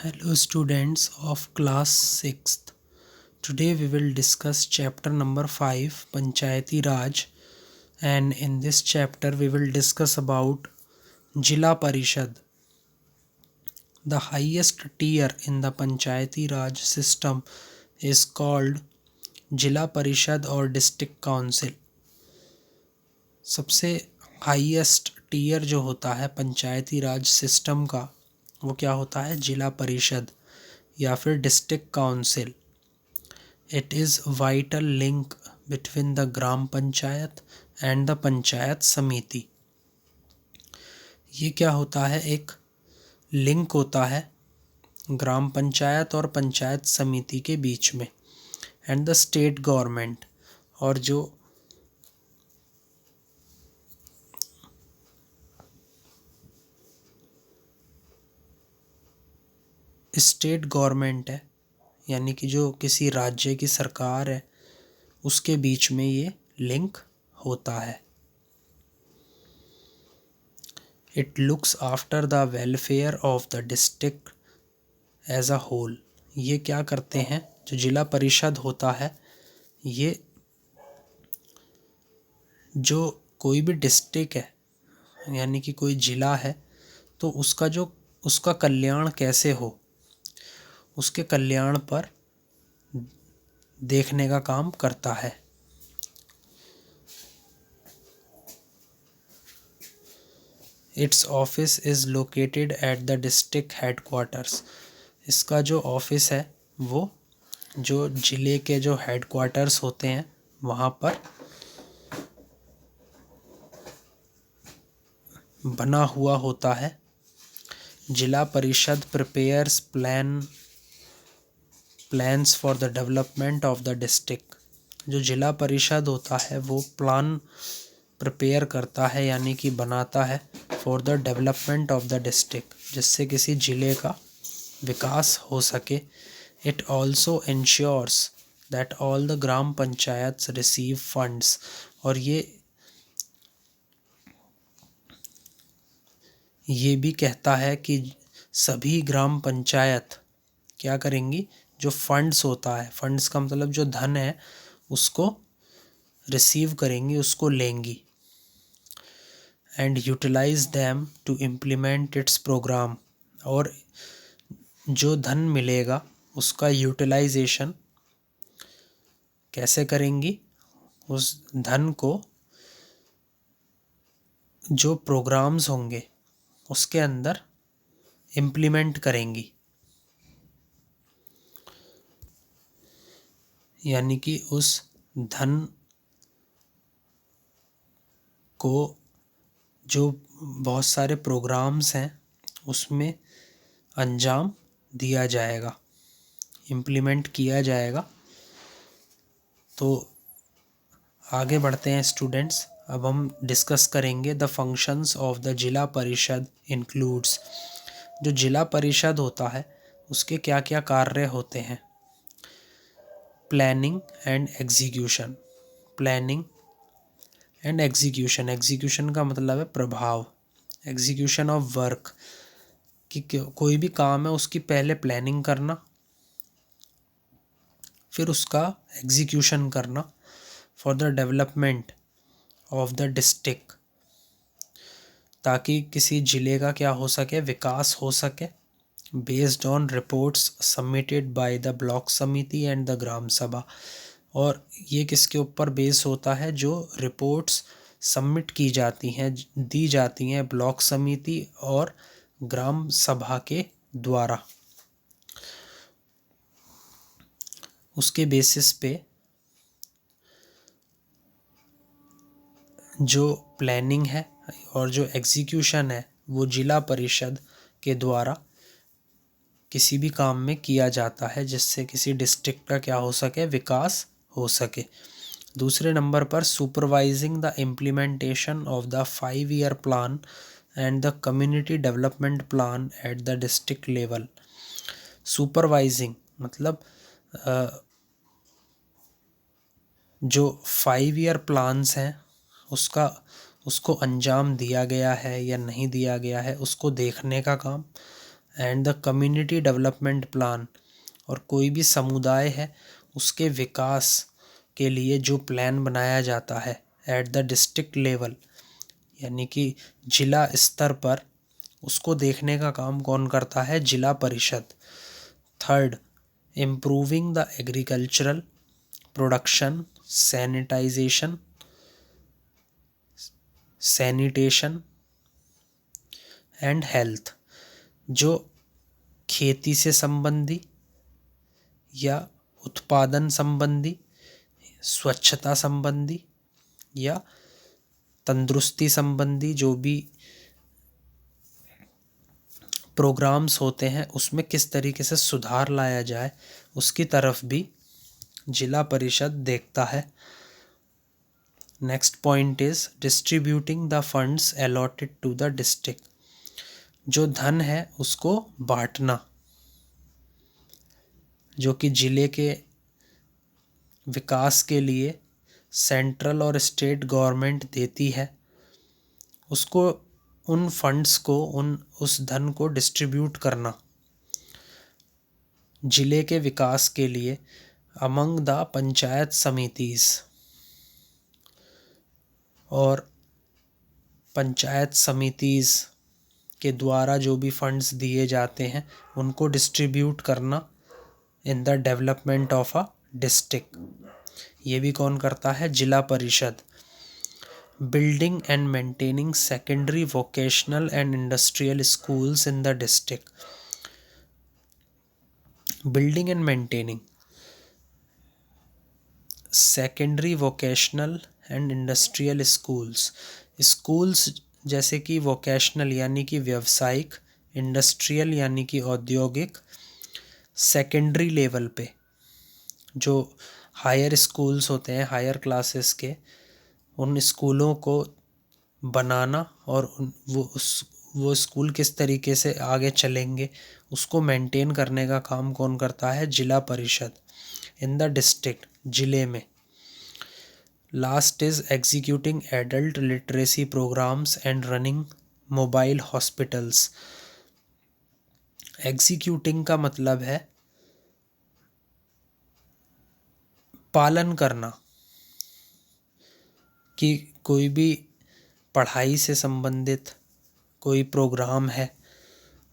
Hello students of class 6th. Today we will discuss chapter number 5 Panchayati Raj, and in this chapter we will discuss about Jila Parishad. The highest tier in the Panchayati Raj system is called Jila Parishad or District Council. सबसे highest tier जो होता है पंचायती राज system का वो क्या होता है? जिला परिषद या फिर district council. It is vital link between the gram panchayat and the panchayat समिति. ये क्या होता है? एक लिंक होता है ग्राम पंचायत और पंचायत समिति के बीच में एंड द स्टेट गवर्नमेंट. और जो स्टेट गवर्नमेंट है यानी कि जो किसी राज्य की सरकार है उसके बीच में ये लिंक होता है. It looks after the welfare of the district as a whole. ये क्या करते हैं? जो जिला परिषद होता है ये जो कोई भी डिस्ट्रिक्ट है यानी कि कोई ज़िला है तो उसका कल्याण कैसे हो उसके कल्याण पर देखने का काम करता है. It's office is located at the district headquarters. इसका जो ऑफिस है वो जो ज़िले के जो हेडक्वार्टर्स होते हैं वहाँ पर बना हुआ होता है. जिला परिषद prepares plans for the development of the district. जो जिला परिषद होता है वो प्लान प्रिपेयर करता है यानी कि बनाता है for the development of the district, जिससे किसी ज़िले का विकास हो सके. It also ensures that all the gram panchayat receive funds. और ये भी कहता है कि सभी ग्राम पंचायत क्या करेंगी? जो फंड्स होता है, फंड्स का मतलब जो धन है उसको रिसीव करेंगी, उसको लेंगी. And utilise them to implement its programme. और जो धन मिलेगा उसका यूटिलाइजेशन कैसे करेंगी? उस धन को जो प्रोग्राम्स होंगे उसके अंदर इम्प्लीमेंट करेंगी. यानी कि उस धन को जो बहुत सारे प्रोग्राम्स हैं उसमें अंजाम दिया जाएगा, इम्प्लीमेंट किया जाएगा. तो आगे बढ़ते हैं स्टूडेंट्स. अब हम डिस्कस करेंगे द फंक्शंस ऑफ द जिला परिषद इंक्लूड्स. जो जिला परिषद होता है उसके क्या क्या कार्य होते हैं? Planning and execution. Planning and execution. Execution का मतलब है प्रभाव. एग्जीक्यूशन ऑफ वर्क कि कोई भी काम है उसकी पहले प्लानिंग करना फिर उसका एग्जीक्यूशन करना for the development of the district, ताकि किसी ज़िले का क्या हो सके? विकास हो सके. Based on reports submitted by the block समिति एंड द ग्राम सभा. और ये किसके ऊपर बेस होता है? जो रिपोर्ट्स सबमिट की जाती हैं, दी जाती हैं ब्लॉक समिति और ग्राम सभा के द्वारा. उसके बेसिस पे जो प्लानिंग है और जो एग्जीक्यूशन है वो जिला परिषद के द्वारा किसी भी काम में किया जाता है जिससे किसी डिस्ट्रिक्ट का क्या हो सके? विकास हो सके. दूसरे नंबर पर supervising the implementation of the 5 year plan and the community development plan at the district level. Supervising मतलब जो 5 ईयर प्लान्स हैं उसको अंजाम दिया गया है या नहीं दिया गया है उसको देखने का काम. And the community development plan, और कोई भी समुदाय है उसके विकास के लिए जो प्लान बनाया जाता है एट द डिस्ट्रिक्ट लेवल, यानी कि जिला स्तर पर, उसको देखने का काम कौन करता है? Zila Parishad. Third, improving the agricultural production, sanitisation, sanitation and health, जो खेती से संबंधी या उत्पादन संबंधी, स्वच्छता संबंधी या तंदुरुस्ती संबंधी जो भी प्रोग्राम्स होते हैं उसमें किस तरीके से सुधार लाया जाए, उसकी तरफ भी जिला परिषद देखता है। Next point is distributing the funds allotted to the district, जो धन है उसको बांटना, जो कि जिले के विकास के लिए सेंट्रल और स्टेट गवर्नमेंट देती है, उसको, उन फंड्स को, उस धन को डिस्ट्रीब्यूट करना जिले के विकास के लिए अमंग द पंचायत समितिज, और पंचायत समितिज के द्वारा जो भी फंड्स दिए जाते हैं उनको डिस्ट्रीब्यूट करना in the development of a district, ये भी कौन करता है? जिला परिषद। Building and maintaining secondary vocational and industrial schools in the district, building and maintaining secondary vocational and industrial schools, schools जैसे कि वोकेशनल यानी कि व्यावसायिक, इंडस्ट्रियल यानी कि औद्योगिक, सेकेंडरी लेवल पे जो हायर स्कूल्स होते हैं, हायर क्लासेस के, उन स्कूलों को बनाना और वो स्कूल किस तरीके से आगे चलेंगे उसको मेंटेन करने का काम कौन करता है? जिला परिषद। इन द डिस्ट्रिक्ट, जिले में। Last is executing adult literacy programmes and running mobile hospitals. Executing का मतलब है पालन करना, कि कोई भी पढ़ाई से संबंधित कोई प्रोग्राम है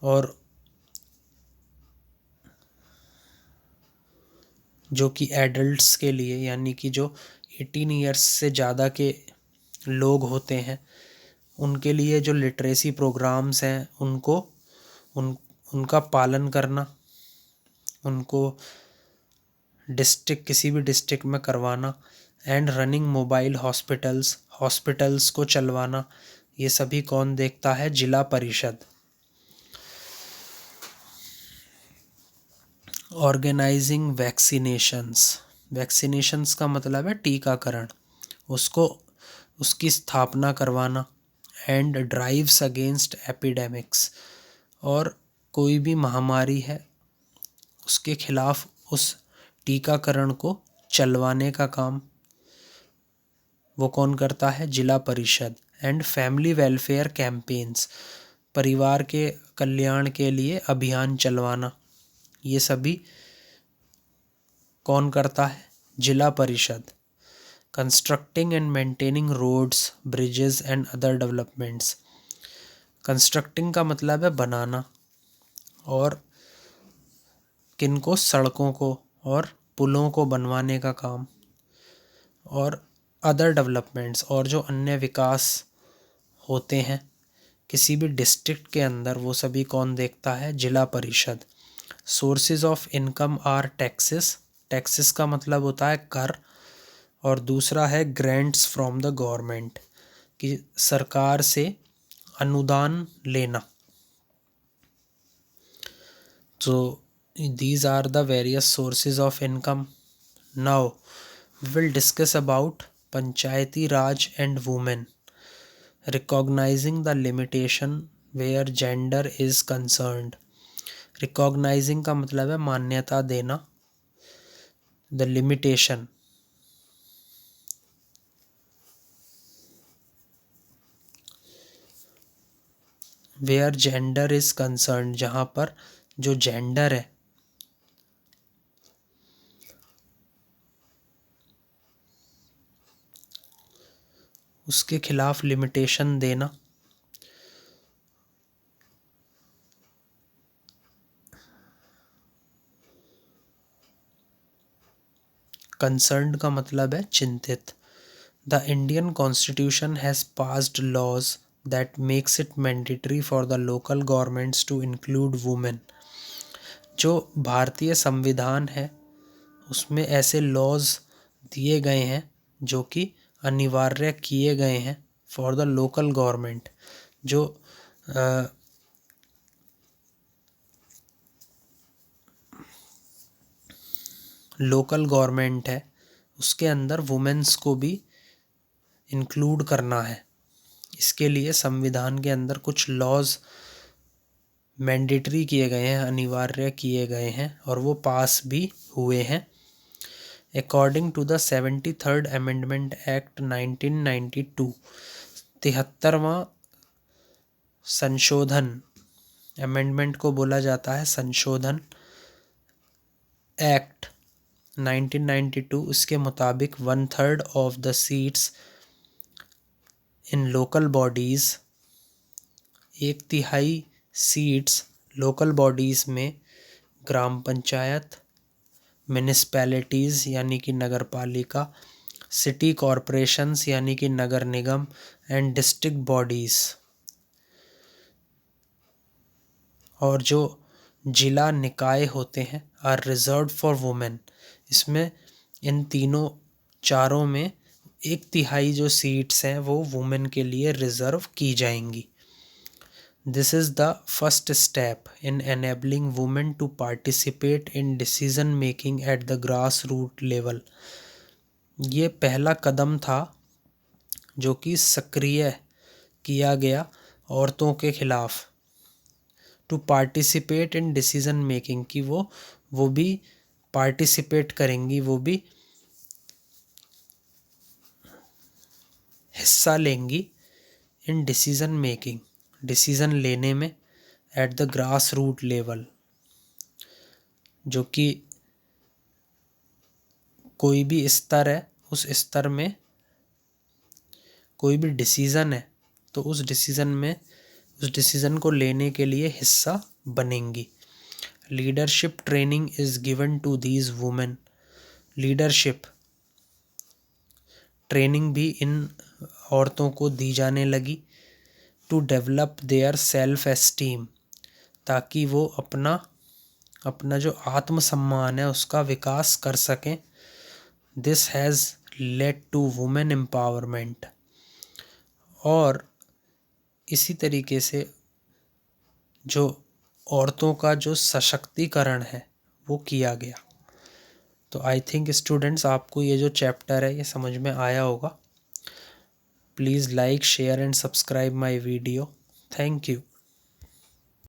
और जो कि एडल्ट्स के लिए, यानी कि जो 18 ईयर्स से ज़्यादा के लोग होते हैं उनके लिए जो लिटरेसी प्रोग्राम्स हैं उनका पालन करना, उनको किसी भी डिस्ट्रिक्ट में करवाना, एंड रनिंग मोबाइल हॉस्पिटल्स को चलवाना, ये सभी कौन देखता है? जिला परिषद। ऑर्गेनाइजिंग वैक्सीनेशंस का मतलब है टीकाकरण, उसकी स्थापना करवाना, एंड ड्राइव्स अगेंस्ट एपिडेमिक्स, और कोई भी महामारी है उसके खिलाफ उस टीकाकरण को चलवाने का काम वो कौन करता है? जिला परिषद। एंड फैमिली वेलफेयर कैंपेन्स, परिवार के कल्याण के लिए अभियान चलवाना, ये सभी कौन करता है? Zila Parishad. Constructing and maintaining roads, bridges and other developments, constructing का मतलब है बनाना, और किनको? सड़कों को और पुलों को बनवाने का काम, और अदर डेवलपमेंट्स, और जो अन्य विकास होते हैं किसी भी डिस्ट्रिक्ट के अंदर वो सभी कौन देखता है? Zila Parishad. Sources of income are taxes, taxes का मतलब होता है कर, और दूसरा है ग्रांट्स फ्रॉम द गवर्नमेंट, कि सरकार से अनुदान लेना। तो these are the various sources of income. Now we will discuss about Panchayati Raj and women, recognizing the limitation where gender is concerned. Recognizing का मतलब है मान्यता देना, the limitation, where gender is concern, जहाँ पर जो जेंडर है उसके खिलाफ लिमिटेशन देना। कंसर्न्ड का मतलब है चिंतित। The Indian constitution has passed laws that makes it mandatory for the local governments to include women. जो भारतीय संविधान है उसमें ऐसे लॉज दिए गए हैं जो कि अनिवार्य किए गए हैं फॉर द लोकल गवर्नमेंट। जो लोकल गवर्नमेंट है उसके अंदर वुमेन्स को भी इंक्लूड करना है। इसके लिए संविधान के अंदर कुछ लॉज मैंडेटरी किए गए हैं, अनिवार्य किए गए हैं और वो पास भी हुए हैं। According to the 73rd amendment act 1992, 73वां संशोधन, अमेंडमेंट को बोला जाता है संशोधन, एक्ट 1992, इसके मुताबिक 1/3 of the seats in local bodies, 1/3 seats local bodies में, ग्राम पंचायत, म्यूनिसपैलिटीज़ यानी कि नगर पालिका, सिटी कॉरपोरेशंस यानी कि नगर निगम, एंड डिस्ट्रिक्ट बॉडीज़, और जो जिला निकाय होते हैं, आर रिजर्व फॉर वुमेन। इसमें इन चारों में 1/3 जो सीट्स हैं वो वुमेन के लिए रिजर्व की जाएंगी। This is the first step in enabling women to participate in decision making at the grass root level. ये पहला कदम था जो कि सक्रिय किया गया औरतों के खिलाफ, to participate in decision making, कि वो भी पार्टिसिपेट करेंगी, वो भी हिस्सा लेंगी इन डिसीजन मेकिंग, डिसीजन लेने में, at the grass root level. जो कि कोई भी स्तर है उस स्तर में कोई भी डिसीज़न है तो उस डिसीज़न को लेने के लिए हिस्सा बनेंगी। Leadership training is given to these women. Leadership training भी इन औरतों को दी जाने लगी। To develop their self esteem, ताकि वो अपना जो आत्मसम्मान है उसका विकास कर सकें। This has led to women empowerment, और इसी तरीके से जो औरतों का जो सशक्तिकरण है वो किया गया। तो आई थिंक स्टूडेंट्स आपको ये जो चैप्टर है ये समझ में आया होगा। Please like, share and subscribe my video. Thank you.